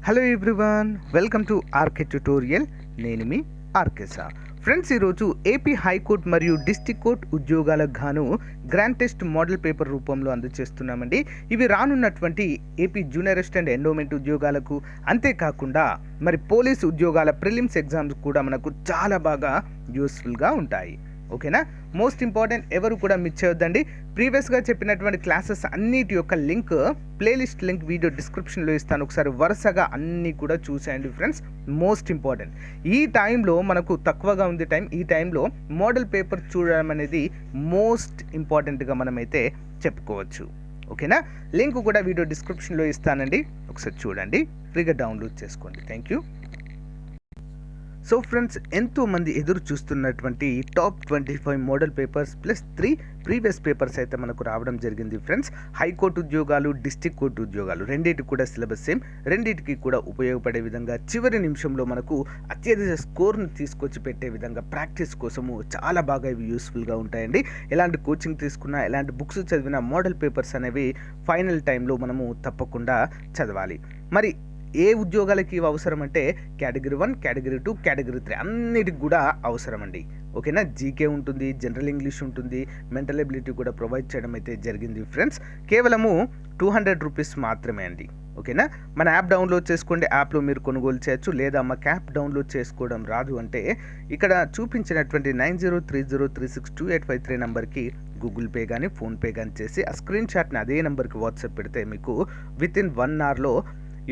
Hello everyone, welcome to RK tutorial. నేను మీ RK sir. Friends, ఈరోజు ఏపీ హైకోర్టు మరియు డిస్టిక్ కోర్ట్ ఉద్యోగాలకు గాను గ్రాండ్ టెస్ట్ మోడల్ పేపర్ రూపంలో అందజేస్తున్నామండి. ఇవి రానున్నటువంటి ఏపీ జూనియర్ అసిస్టెంట్ ఎండోమెంట్ ఉద్యోగాలకు, అంతేకాకుండా మరి పోలీస్ ఉద్యోగాల ప్రిలిమ్స్ ఎగ్జామ్స్ కూడా మనకు చాలా బాగా యూస్ఫుల్గా ఉంటాయి. ఓకేనా? మోస్ట్ ఇంపార్టెంట్, ఎవరు కూడా మిస్ చేయొద్దండి. ప్రీవియస్గా చెప్పినటువంటి క్లాసెస్ అన్నిటి యొక్క లింక్, ప్లేలిస్ట్ లింక్ వీడియో డిస్క్రిప్షన్లో ఇస్తాను. ఒకసారి వరుసగా అన్నీ కూడా చూసేయండి ఫ్రెండ్స్. మోస్ట్ ఇంపార్టెంట్, ఈ టైంలో మనకు తక్కువగా ఉంది టైం. ఈ టైంలో మోడల్ పేపర్ చూడడం అనేది మోస్ట్ ఇంపార్టెంట్గా మనమైతే చెప్పుకోవచ్చు. ఓకేనా? లింక్ కూడా వీడియో డిస్క్రిప్షన్లో ఇస్తానండి, ఒకసారి చూడండి, ఫ్రీగా డౌన్లోడ్ చేసుకోండి. Thank you. సో ఫ్రెండ్స్, ఎంతోమంది ఎదురు చూస్తున్నటువంటి top 25 model papers plus 3 previous papers అయితే మనకు రావడం జరిగింది ఫ్రెండ్స్. హైకోర్టు ఉద్యోగాలు, డిస్టిక్ కోర్టు ఉద్యోగాలు రెండింటికి కూడా సిలబస్ సేమ్, రెండింటికి కూడా ఉపయోగపడే విధంగా చివరి నిమిషంలో మనకు అత్యధిక స్కోర్ను తీసుకొచ్చి పెట్టే విధంగా ప్రాక్టీస్ కోసము చాలా బాగా ఇవి యూస్ఫుల్గా ఉంటాయండి. ఎలాంటి కోచింగ్ తీసుకున్నా, ఎలాంటి బుక్స్ చదివినా మోడల్ పేపర్స్ అనేవి ఫైనల్ టైంలో మనము తప్పకుండా చదవాలి. మరి ఏ ఉద్యోగాలకి ఇవి అవసరం అంటే కేటగిరీ 1, కేటగిరీ 2, కేటగిరీ 3 అన్నిటికి కూడా అవసరం అండి. ఓకేనా? జీకే ఉంటుంది, జనరల్ ఇంగ్లీష్ ఉంటుంది, మెంటల్ ఎబిలిటీ కూడా ప్రొవైడ్ చేయడం అయితే జరిగింది ఫ్రెండ్స్. కేవలము 200 రూపీస్ మాత్రమే అండి. ఓకేనా? మన యాప్ డౌన్లోడ్ చేసుకోండి, యాప్లో మీరు కొనుగోలు చేయొచ్చు. లేదా మాకు యాప్ డౌన్లోడ్ చేసుకోవడం రాదు అంటే ఇక్కడ చూపించినటువంటి 9030362853 నెంబర్కి గూగుల్ పే కానీ ఫోన్పే కానీ చేసి ఆ స్క్రీన్ షాట్ని అదే నెంబర్కి వాట్సాప్ పెడితే మీకు వితిన్ 1 అవర్లో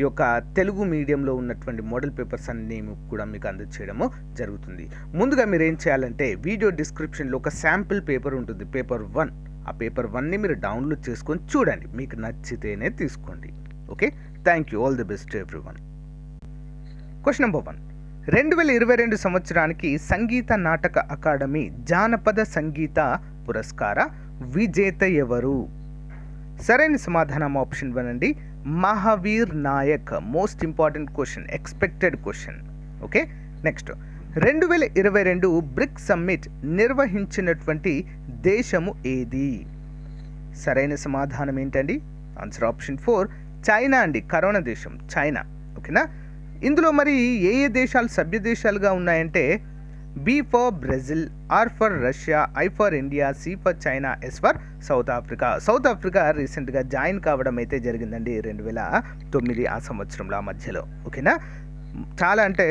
ఈ యొక్క తెలుగు మీడియంలో ఉన్నటువంటి మోడల్ పేపర్స్ అన్నీ కూడా మీకు అందజేయడము జరుగుతుంది. ముందుగా మీరు ఏం చేయాలంటే వీడియో డిస్క్రిప్షన్లో ఒక శాంపిల్ పేపర్ ఉంటుంది, పేపర్ 1. ఆ పేపర్ 1ని మీరు డౌన్లోడ్ చేసుకొని చూడండి, మీకు నచ్చితేనే తీసుకోండి. Okay, thank you. All the best everyone. Question number 1. 2022 సంవత్సరానికి సంగీత నాటక అకాడమీ జానపద సంగీత పురస్కార విజేత ఎవరు? సరైన సమాధానం ఆప్షన్ 1 అండి, Mahavir Nayak. Most important question, expected question. Okay, next. 2022 BRIC summit నిర్వహించినటువంటి దేశము ఏది? సరైన సమాధానం ఏంటండి? ఆన్సర్ ఆప్షన్ 4, చైనా అండి. కరోనా దేశం చైనా. ఓకేనా? ఇందులో మరి ఏ ఏ దేశాలు సభ్య దేశాలుగా ఉన్నాయంటే B for Brazil, R for Russia, I for India, C for China, S for south Africa. South Africa రీసెంట్గా జాయిన్ కావడం అయితే జరిగిందండి 2009 ఆ సంవత్సరంలో, ఆ మధ్యలో. ఓకేనా? చాలా అంటే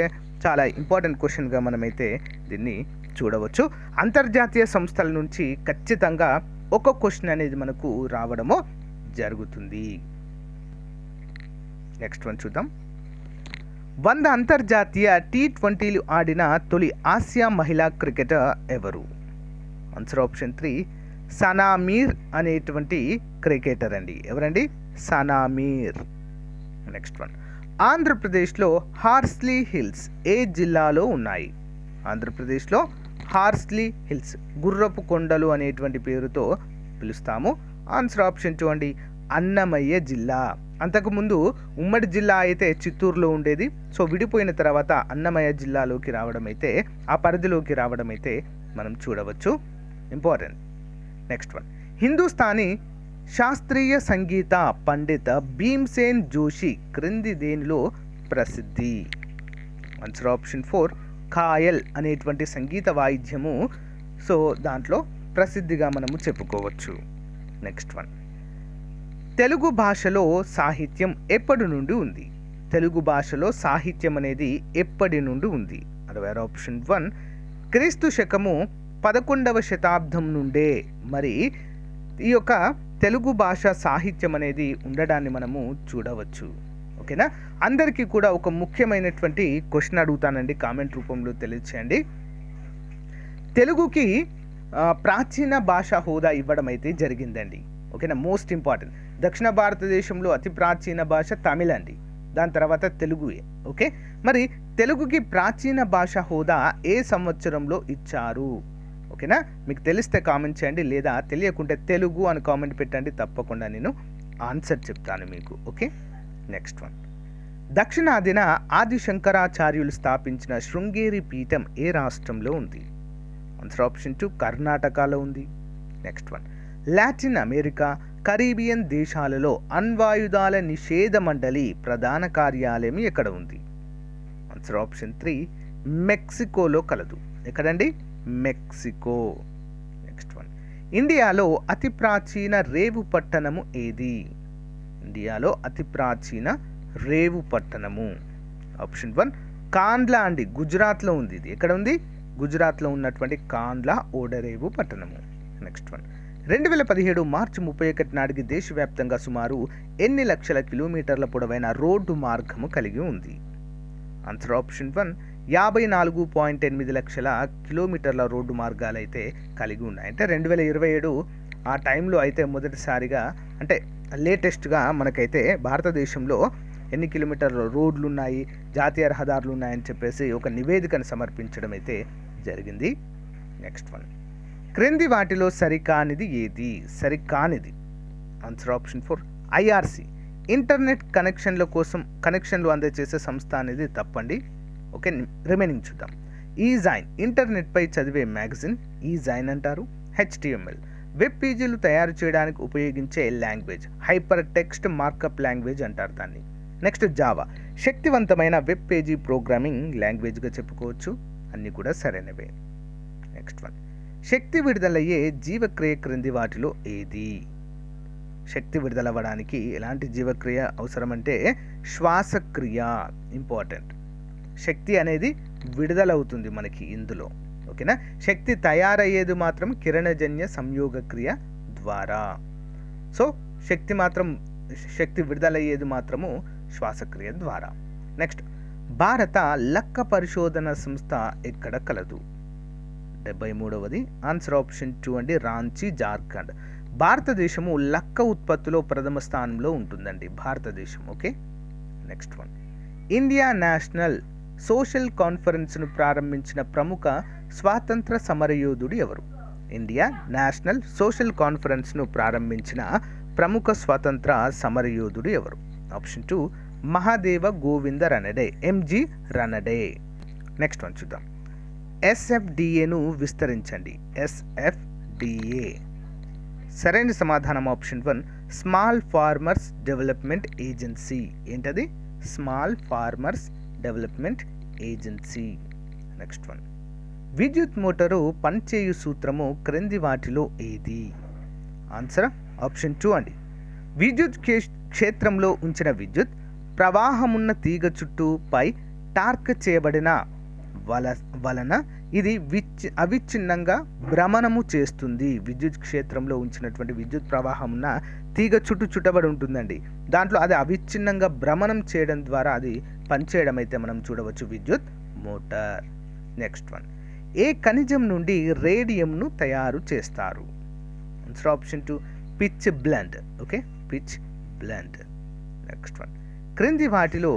చాలా ఇంపార్టెంట్ క్వశ్చన్గా మనమైతే దీన్ని చూడవచ్చు. అంతర్జాతీయ సంస్థల నుంచి ఖచ్చితంగా ఒక క్వశ్చన్ అనేది మనకు రావడము జరుగుతుంది. నెక్స్ట్ వన్ చూద్దాం. 100 అంతర్జాతీయ T20లు ఆడిన తొలి ఆసియా మహిళా క్రికెటర్ ఎవరు? ఆన్సర్ ఆప్షన్ 3, సనా మీర్ అనేటువంటి క్రికెటర్ అండి. ఎవరండి? సనా మీర్. Next one. ఆంధ్రప్రదేశ్లో హార్స్లీ హిల్స్ ఏ జిల్లాలో ఉన్నాయి? ఆంధ్రప్రదేశ్లో హార్స్లీ హిల్స్, గుర్రపు కొండలు అనేటువంటి పేరుతో పిలుస్తాము. ఆన్సర్ ఆప్షన్ 2 అండి, అన్నమయ్య జిల్లా. అంతకుముందు ఉమ్మడి జిల్లా అయితే చిత్తూరులో ఉండేది. సో విడిపోయిన తర్వాత అన్నమయ్య జిల్లాలోకి రావడం అయితే, ఆ పరిధిలోకి రావడం అయితే మనం చూడవచ్చు. ఇంపార్టెంట్. Next one. హిందుస్థానీ శాస్త్రీయ సంగీత పండిత భీమ్సేన్ జోషి క్రింది దేనిలో ప్రసిద్ధి? ఆన్సర్ ఆప్షన్ 4, ఖాయల్ అనేటువంటి సంగీత వాయిద్యము. సో దాంట్లో ప్రసిద్ధిగా మనము చెప్పుకోవచ్చు. Next one. తెలుగు భాషలో సాహిత్యం ఎప్పటి నుండి ఉంది? తెలుగు భాషలో సాహిత్యం అనేది ఎప్పటి నుండి ఉంది? అదే ఆప్షన్ 1, క్రీస్తు శకము 11వ శతాబ్దం నుండే మరి ఈ యొక్క తెలుగు భాష సాహిత్యం అనేది ఉండడాన్ని మనము చూడవచ్చు. ఓకేనా? అందరికీ కూడా ఒక ముఖ్యమైనటువంటి క్వశ్చన్ అడుగుతానండి, కామెంట్ రూపంలో తెలియచేయండి. తెలుగుకి ప్రాచీన భాష హోదా ఇవ్వడం అయితే జరిగిందండి. ఓకేనా? Most important. దక్షిణ భారతదేశంలో అతి ప్రాచీన భాష తమిళ అండి, దాని తర్వాత తెలుగుయే. ఓకే, మరి తెలుగుకి ప్రాచీన భాష హోదా ఏ సంవత్సరంలో ఇచ్చారు? ఓకేనా? మీకు తెలిస్తే కామెంట్ చేయండి, లేదా తెలియకుంటే తెలుగు అని కామెంట్ పెట్టండి, తప్పకుండా నేను ఆన్సర్ చెప్తాను మీకు. Okay, next one. దక్షిణాదిన ఆది శంకరాచార్యులు స్థాపించిన శృంగేరి పీఠం ఏ రాష్ట్రంలో ఉంది? ఆన్సర్ ఆప్షన్ 2, కర్ణాటకలో ఉంది. Next one. Latin America, Caribbean దేశాలలో అణ్వాయుధాల నిషేధ మండలి ప్రధాన కార్యాలయం ఎక్కడ ఉంది? ఆన్సర్ ఆప్షన్ 3 మెక్సికోలో కలదు. ఎక్కడండి? మెక్సికో. నెక్స్ట్ వన్, ఇండియాలో అతి ప్రాచీన రేవు పట్టణము ఏది? ఇండియాలో అతి ప్రాచీన రేవు పట్టణము ఆప్షన్ 1 కాండ్లా అండి, గుజరాత్లో ఉంది. ఇది ఎక్కడ ఉంది? గుజరాత్లో ఉన్నటువంటి కాండ్లా ఓడరేవు పట్టణము. నెక్స్ట్ వన్, 2017 మార్చి 31 నాటికి దేశవ్యాప్తంగా సుమారు ఎన్ని లక్షల కిలోమీటర్ల పొడవైన రోడ్డు మార్గము కలిగి ఉంది? ఆన్సర్ ఆప్షన్ 1 54.8 లక్షల కిలోమీటర్ల రోడ్డు మార్గాలు అయితే కలిగి ఉన్నాయి. అంటే 2027 ఆ టైంలో అయితే మొదటిసారిగా, అంటే లేటెస్ట్గా మనకైతే భారతదేశంలో ఎన్ని కిలోమీటర్ల రోడ్లు ఉన్నాయి, జాతీయ రహదారులు ఉన్నాయని చెప్పేసి ఒక నివేదికను సమర్పించడం అయితే జరిగింది. నెక్స్ట్ వన్, క్రింది వాటిలో సరికానిది ఏది? సరికానిది ఆన్సర్ ఆప్షన్ 4 ఐఆర్సి. ఇంటర్నెట్ కనెక్షన్లు అందజేసే సంస్థ అనేది తప్పండి. ఓకే, రిమైనింగ్ చూద్దాం. ఈజైన్ ఇంటర్నెట్పై చదివే మ్యాగజైన్ ఈజైన్ అంటారు. HTML వెబ్ పేజీలు తయారు చేయడానికి ఉపయోగించే language hyper text markup language అంటారు దాన్ని. నెక్స్ట్ జావా శక్తివంతమైన వెబ్ పేజీ ప్రోగ్రామింగ్ లాంగ్వేజ్గా చెప్పుకోవచ్చు. అన్నీ కూడా సరైనవే. నెక్స్ట్ వన్, శక్తి విడుదలయ్యే జీవక్రియ క్రింది వాటిలో ఏది? శక్తి విడుదలవ్వడానికి ఎలాంటి జీవక్రియ అవసరం అంటే శ్వాసక్రియ ఇంపార్టెంట్. శక్తి అనేది విడుదలవుతుంది మనకి ఇందులో. ఓకేనా? శక్తి తయారయ్యేది మాత్రం కిరణజన్య సంయోగ క్రియ ద్వారా. సో శక్తి విడుదలయ్యేది మాత్రము శ్వాసక్రియ ద్వారా. నెక్స్ట్, భారత లక్క పరిశోధన సంస్థ ఎక్కడ కలదు? 73వది ఆన్సర్ ఆప్షన్ 2 అండి, రాంచీ, జార్ఖండ్. భారతదేశము లక్క ఉత్పత్తిలో ప్రథమ స్థానంలో ఉంటుందండి భారతదేశం. Okay. Next one, India national social కాన్ఫరెన్స్ను ప్రారంభించిన ప్రముఖ స్వాతంత్ర సమరయోధుడు ఎవరు? ఇండియా నేషనల్ సోషల్ కాన్ఫరెన్స్ను ప్రారంభించిన ప్రముఖ స్వాతంత్ర సమరయోధుడు ఎవరు? Option 2 Mahadev Govind Ranade, MG Ranade. Next one చూద్దాం. SFDAను విస్తరించండి. SFDA సరైన సమాధానం option 1 small farmers development agency. ఏంటది? Small farmers development agency. Next one, విద్యుత్ మోటారు పనిచేయు సూత్రము క్రింది వాటిలో ఏది? ఆన్సర్ ఆప్షన్ 2 అండి. విద్యుత్ క్షేత్రంలో ఉంచిన విద్యుత్ ప్రవాహమున్న తీగ చుట్టూపై టార్క్ చేయబడిన వలన ఇది అవిచ్ఛిన్నంగా భ్రమణము చేస్తుంది. విద్యుత్ క్షేత్రంలో ఉంచినటువంటి విద్యుత్ ప్రవాహం ఉన్న తీగ చుట్టబడి ఉంటుందండి. దాంట్లో అది అవిచ్ఛిన్నంగా భ్రమణం చేయడం ద్వారా అది పనిచేయడం అయితే మనం చూడవచ్చు విద్యుత్ మోటార్. నెక్స్ట్ వన్, ఏ ఖనిజం నుండి రేడియంను తయారు చేస్తారు? Answer option 2 pitch blend. Okay, pitch blend. Next one, క్రింది వాటిలో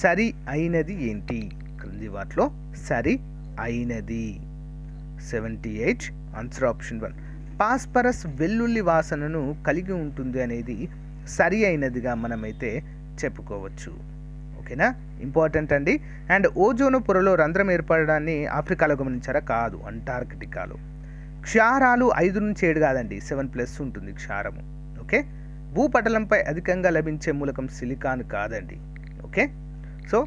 సరి అయినది ఏంటి? క్రింది వాటిలో సరి అయినది 78 ఆన్సర్ ఆప్షన్ 1 పాస్పరస్ వెల్లుల్లి వాసనను కలిగి ఉంటుంది అనేది సరి అయినదిగా మనమైతే చెప్పుకోవచ్చు. ఓకేనా? ఇంపార్టెంట్ అండి. అండ్ ఓజోను పొరలో రంధ్రం ఏర్పడడాన్ని ఆఫ్రికాలో గమనించారా? కాదు, అంటార్కిటికాలో. క్షారాలు 5 నుంచి 7 కాదండి, 7+ ఉంటుంది క్షారము. ఓకే, భూపటలంపై అధికంగా లభించే మూలకం సిలికాన్ కాదండి. ఓకే, సో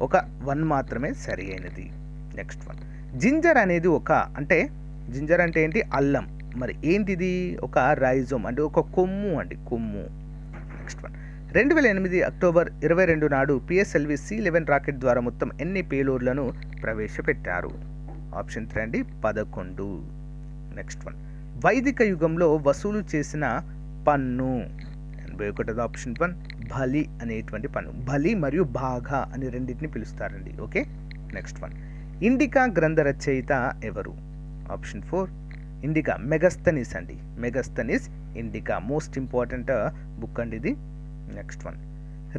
ఒక 1 మాత్రమే సరి అయినది. నెక్స్ట్ వన్, జింజర్ అనేది జింజర్ అంటే ఏంటి? అల్లం. మరి ఏంటిది? ఒక రైజోమ్ అంటే ఒక కొమ్ము అండి, కొమ్ము. నెక్స్ట్ వన్, 2008 అక్టోబర్ 22 నాడు PSLV C-11 రాకెట్ ద్వారా మొత్తం ఎన్ని పేలోడ్లను ప్రవేశపెట్టారు? ఆప్షన్ 3 అండి, 11. నెక్స్ట్ వన్, వైదిక యుగంలో వసూలు చేసిన పన్ను 81. ఆప్షన్ 1 బలి అనేటువంటి పన్ను. బలి మరియు బాగా అని రెండింటిని పిలుస్తారండి. ఓకే. నెక్స్ట్ వన్, ఇండికా గ్రంథ రచయిత ఎవరు? ఆప్షన్ 4 ఇండికా మెగస్తనీస్ అండి. Megasthenes indica most important book అండి ఇది. నెక్స్ట్ వన్,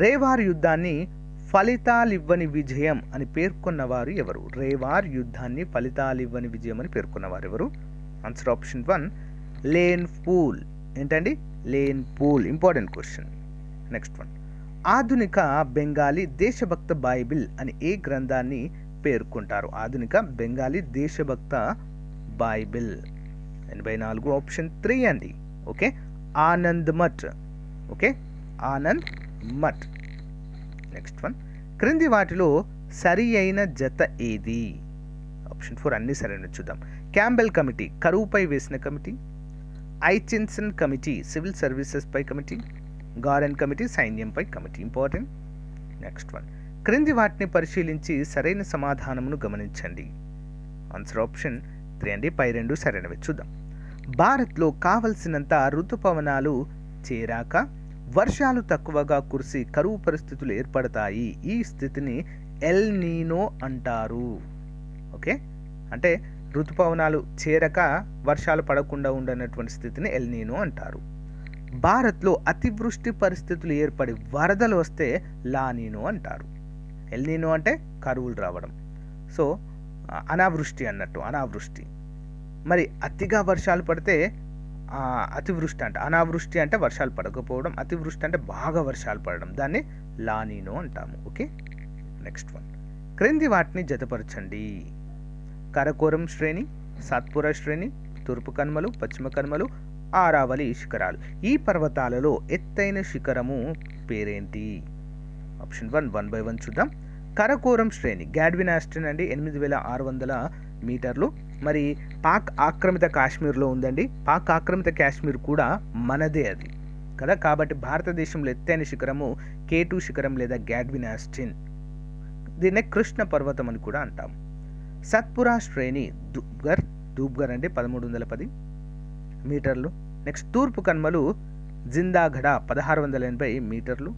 రేవార్ యుద్ధాన్ని ఫలితాలివ్వని విజయం అని పేర్కొన్నవారు ఎవరు? రేవార్ యుద్ధాన్ని ఫలితాలివ్వని విజయం అని పేర్కొన్నవారు ఎవరు? Answer option 1 Lane Poole. ఏంటండి? Lane Poole. Important question. Next one, ఆధునిక బెంగాలీ దేశభక్త బైబిల్ అని ఏ గ్రంథాన్ని పేర్కొంటారు? ఆధునిక బెంగాలీ దేశభక్త బైబిల్ 84. ఆప్షన్ 3 అండి. Okay, Anand Math. Okay, Anand Math. Next one, క్రింది వాటిలో సరి అయిన జత ఏది? ఆప్షన్ 4 అన్ని సరైన చూద్దాం. క్యాంబెల్ కమిటీ కరువుపై వేసిన committee, Aitchison committee civil services పై కమిటీ, గారెన్ కమిటీ సైన్యంపై కమిటీ. ఇంపార్టెంట్. నెక్స్ట్ వన్, క్రింది వాటిని పరిశీలించి సరైన సమాధానమును గమనించండి. ఆన్సర్ ఆప్షన్ 3 అండి. పై రెండు సరైనవి. చూద్దాం. భారత్లో కావలసినంత ఋతుపవనాలు చేరాక వర్షాలు తక్కువగా కురిసి కరువు పరిస్థితులు ఏర్పడతాయి. ఈ స్థితిని ఎల్ నీనో అంటారు. ఓకే, అంటే ఋతుపవనాలు చేరక వర్షాలు పడకుండా ఉండనటువంటి స్థితిని ఎల్ నీనో అంటారు. భారత్లో అతివృష్టి పరిస్థితులు ఏర్పడి వరదలు వస్తే లానీనో అంటారు. ఎల్ నీనో అంటే కరువులు రావడం, సో అనావృష్టి అన్నట్టు, అనావృష్టి. మరి అతిగా వర్షాలు పడితే అతివృష్టి అంట. అనావృష్టి అంటే వర్షాలు పడకపోవడం, అతివృష్టి అంటే బాగా వర్షాలు పడడం, దాన్ని లానీనో అంటాము. ఓకే, నెక్స్ట్ వన్, క్రింది వాటిని జతపరచండి. కరకోరం శ్రేణి, సాత్పురా శ్రేణి, తూర్పు కనుమలు, పశ్చిమ కనుమలు, ఆరావళి శిఖరాలు. ఈ పర్వతాలలో ఎత్తైన శిఖరము పేరేంటి? ఆప్షన్ 1 1 by 1 చూద్దాం. కరకోరం శ్రేణి గాడ్విన్ ఆస్టన్ అండి, 8600 మీటర్లు. మరి పాక్ ఆక్రమిత కాశ్మీర్లో ఉందండి. పాక్ ఆక్రమిత కాశ్మీర్ కూడా మనదే అది కదా, కాబట్టి భారతదేశంలో ఎత్తైన శిఖరము K2 శిఖరం లేదా గాడ్విన్ ఆస్టిన్. దీన్నే కృష్ణ పర్వతం అని కూడా అంటాం. సత్పురా శ్రేణి దూబ్గర్ అండి, 1310 మీటర్లు. నెక్స్ట్ తూర్పు కన్మలు జిందాగఢ 1680 మీటర్లు.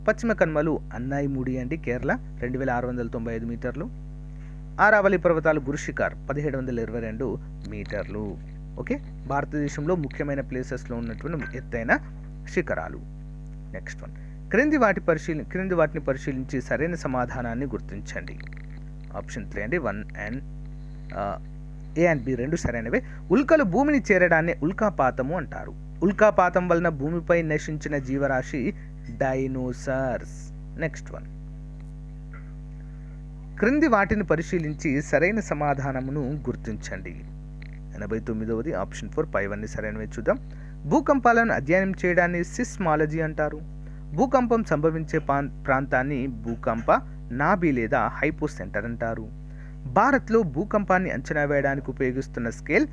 పశ్చిమ కన్మలు అన్నాయిముడి అండి, కేరళ 2695 మీటర్లు. ఆరావళి పర్వతాలు గురుశిఖర్ 1722 మీటర్లు. ఓకే, భారతదేశంలో ముఖ్యమైన ప్లేసెస్లో ఉన్నటువంటి ఎత్తైన శిఖరాలు. నెక్స్ట్ వన్, క్రింది వాటిని పరిశీలించి సరైన సమాధానాన్ని గుర్తించండి. ఆప్షన్ 3 అండి. 1 and A and B రెండు సరైనవే. ఉల్కలు భూమిని చేరడాన్ని ఉల్కాపాతము అంటారు. ఉల్కాపాతం వలన భూమిపై నశించిన జీవరాశి డైనోసార్స్. నెక్స్ట్ వన్, క్రింది వాటిని పరిశీలించి సరైన సమాధానమును గుర్తించండి. 89వది ఆప్షన్ 4 పైవన్నీ సరైనవి. చూద్దాం. భూకంపాలను అధ్యయనం చేయడాన్ని సిస్మాలజీ అంటారు. భూకంపం సంభవించే ప్రాంతాన్ని భూకంప నాభి లేదా హైపో సెంటర్ అంటారు. భారత్లో భూకంపాన్ని అంచనా వేయడానికి ఉపయోగిస్తున్న స్కేల్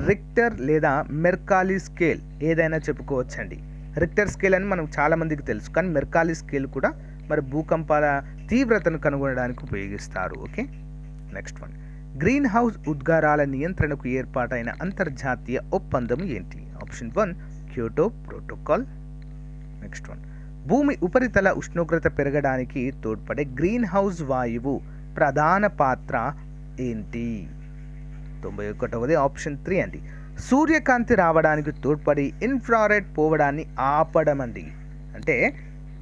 రిక్టర్ లేదా మెర్కాలీ స్కేల్ ఏదైనా చెప్పుకోవచ్చండి. రిక్టర్ స్కేల్ అని మనకు చాలా మందికి తెలుసు, కానీ మెర్కాలీ స్కేల్ కూడా మరి భూకంపాల తీవ్రతను కనుగొనడానికి ఉపయోగిస్తారు. Okay, next one, green house ఉద్గారాల నియంత్రణకు ఏర్పాటైన అంతర్జాతీయ ఒప్పందం ఏంటి? Option 1 Kyoto protocol. Next one, భూమి ఉపరితల ఉష్ణోగ్రత పెరగడానికి తోడ్పడే గ్రీన్ హౌస్ వాయువు ప్రధాన పాత్ర ఏంటి? 91వది ఆప్షన్ 3 అండి. సూర్యకాంతి రావడానికి తోడ్పడి ఇన్ఫ్రారెడ్ పోవడాన్ని ఆపడం అండి. అంటే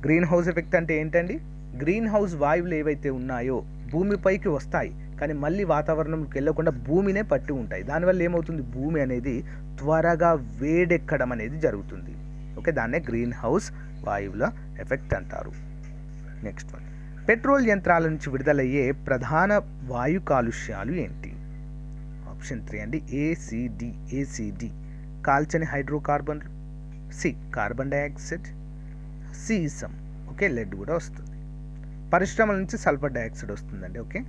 గ్రీన్ హౌస్ ఎఫెక్ట్ అంటే ఏంటండి? గ్రీన్ హౌస్ వాయువులు ఏవైతే ఉన్నాయో భూమిపైకి వస్తాయి, కానీ మళ్ళీ వాతావరణంలోకి వెళ్ళకుండా భూమినే పట్టి ఉంటాయి. దానివల్ల ఏమవుతుంది? భూమి అనేది త్వరగా వేడెక్కడం అనేది జరుగుతుంది. ఓకే, దాన్నే గ్రీన్ హౌస్ వాయువుల ఎఫెక్ట్ అంటారు. నెక్స్ట్ వన్, పెట్రోల్ యంత్రాల నుంచి విడుదలయ్యే ప్రధాన వాయు కాలుష్యాలు ఏంటి? ఆప్షన్ 3 అండి. ఏసిడి కాల్చని హైడ్రోకార్బన్లు, సి కార్బన్ డైఆక్సైడ్, సీసం. ఓకే, లెడ్ కూడా వస్తుంది. పరిశ్రమల నుంచి సల్ఫర్ డైఆక్సైడ్ వస్తుందండి. ఓకే,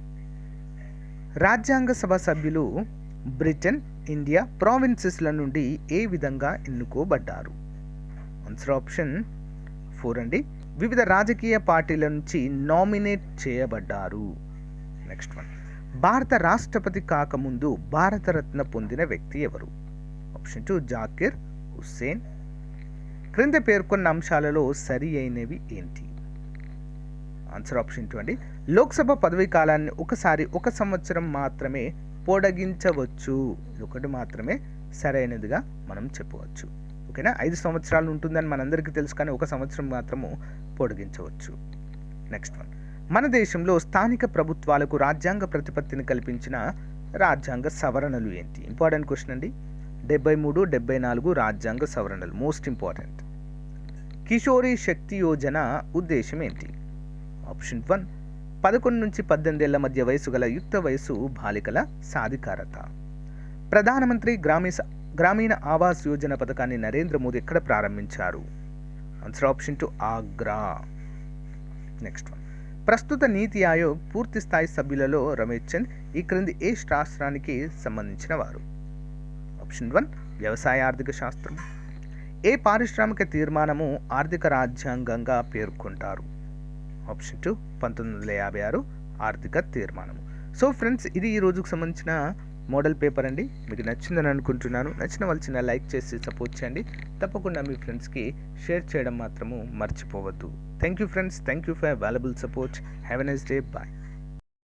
రాజ్యాంగ సభ సభ్యులు బ్రిటన్, ఇండియా ప్రావిన్సెస్ల నుండి ఏ విధంగా ఎన్నుకోబడ్డారు? ఆన్సర్ ఆప్షన్ 4 అండి. వివిధ రాజకీయ పార్టీల నుంచి నామినేట్ చేయబడ్డారు. నెక్స్ట్ వన్, భారత రాష్ట్రపతి కాకముందు భారతరత్న పొందిన వ్యక్తి ఎవరు? ఆప్షన్ 2 జాకిర్ హుస్సేన్. క్రింద పేర్కొన్న అంశాలలో సరి అయినవి ఏంటి? ఆన్సర్ ఆప్షన్ 2 అండి. లోక్సభ పదవీ కాలాన్ని ఒక సంవత్సరం మాత్రమే పొడిగించవచ్చు. ఇది ఒకటి మాత్రమే సరైనదిగా మనం చెప్పవచ్చు. ఓకేనా, 5 సంవత్సరాలు ఉంటుందని మనందరికీ తెలుసు, కానీ 1 సంవత్సరం మాత్రము పొడిగించవచ్చు. నెక్స్ట్ వన్, మన దేశంలో స్థానిక ప్రభుత్వాలకు రాజ్యాంగ ప్రతిపత్తిని కల్పించిన రాజ్యాంగ సవరణలు ఏంటి? ఇంపార్టెంట్ క్వశ్చన్ అండి. 73, 74 రాజ్యాంగ సవరణలు మోస్ట్ ఇంపార్టెంట్. కిషోరీ శక్తి యోజన ఉద్దేశం ఏంటి? ఆప్షన్ 1 11 నుంచి 18 ఏళ్ల మధ్య వయసు గల యుక్త వయసు బాలికల సాధికారత. ప్రధానమంత్రి గ్రామీణ ఆవాస్ యోజన పథకాన్ని నరేంద్ర మోదీ ఎక్కడ ప్రారంభించారు? Answer option 2 Agra. Next one. ప్రస్తుత నీతి ఆయోగ్ పూర్తి స్థాయి సభ్యులలో రమేష్ చంద్ ఈ క్రింది ఏ శాస్త్రానికి సంబంధించిన వారు? ఆప్షన్ 1 వ్యవసాయ ఆర్థిక శాస్త్రం. ఏ పారిశ్రామిక తీర్మానము ఆర్థిక రాజ్యాంగంగా పేర్కొంటారు? ఆప్షన్ 2 1956 ఆర్థిక తీర్మానము. సో ఫ్రెండ్స్, ఇది ఈ రోజుకు సంబంధించిన మోడల్ పేపర్ అండి. మీకు నచ్చిందని అనుకుంటున్నాను. నచ్చిన వాళ్ళు చిన్న లైక్ చేసి సపోర్ట్ చేయండి. తప్పకుండా మీ ఫ్రెండ్స్కి షేర్ చేయడం మాత్రము మర్చిపోవద్దు. Thank you friends. Thank you for valuable support. Have a nice day. Bye.